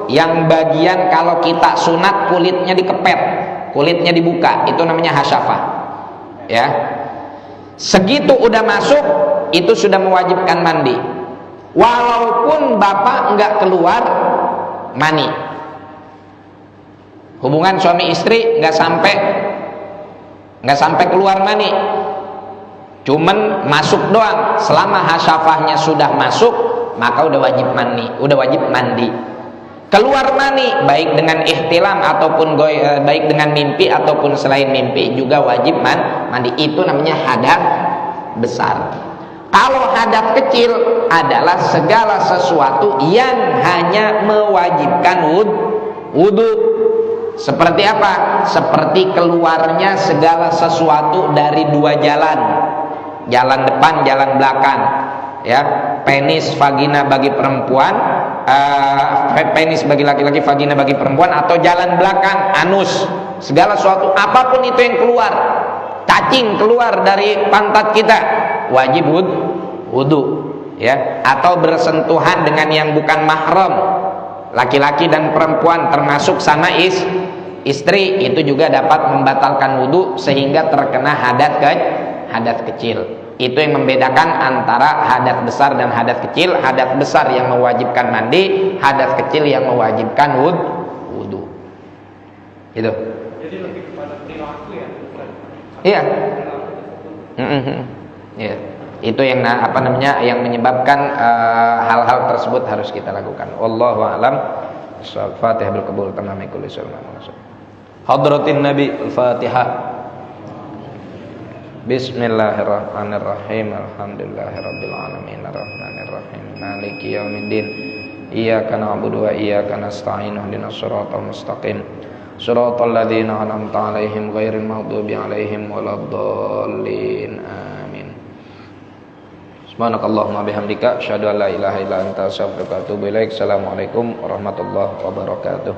yang bagian kalau kita sunat kulitnya dikepet, kulitnya dibuka, itu namanya hasyafa. Ya. Segitu udah masuk, itu sudah mewajibkan mandi. Walaupun bapak nggak keluar mani. Hubungan suami istri nggak sampai keluar mani. Cuman masuk doang. Selama hasyafahnya sudah masuk, maka udah wajib mandi. Keluar mani baik dengan ihtilam ataupun baik dengan mimpi ataupun selain mimpi juga wajib mandi. Itu namanya hadas besar. Kalau hadas kecil adalah segala sesuatu yang hanya mewajibkan wudu. Seperti apa? Seperti keluarnya segala sesuatu dari dua jalan. Jalan depan, jalan belakang. Ya, penis, vagina bagi perempuan, penis bagi laki-laki, vagina bagi perempuan, atau jalan belakang, anus, segala sesuatu apapun itu yang keluar, cacing keluar dari pantat kita, wajib wudu, ya, atau bersentuhan dengan yang bukan mahram, laki-laki dan perempuan termasuk sama istri, itu juga dapat membatalkan wudu sehingga terkena hadas kecil. Itu yang membedakan antara hadas besar dan hadas kecil. Hadas besar yang mewajibkan mandi, hadas kecil yang mewajibkan wudu. Itu. Jadi lebih kepada perilaku ya. Iya. Iya. Itu yang yang menyebabkan hal-hal tersebut harus kita lakukan. Wallahu a'lam. Al-Fatihah bil qabul tamami kulli syai'in. Hadratin Nabi Al-Fatihah. Bismillahirrahmanirrahim. Alhamdulillahirabbil alamin arrahmanirrahim maliki yaumiddin iyyaka na'budu wa iyyaka nasta'in ihdinas siratal mustaqim siratal ladzina an'amta 'alaihim ghairil maghdubi 'alaihim waladdallin amin. Subhanakallahumma bihamdika asyhadu an la ilaha illa anta astaghfiruka wa atubu ilaik. Assalamualaikum warahmatullahi wabarakatuh.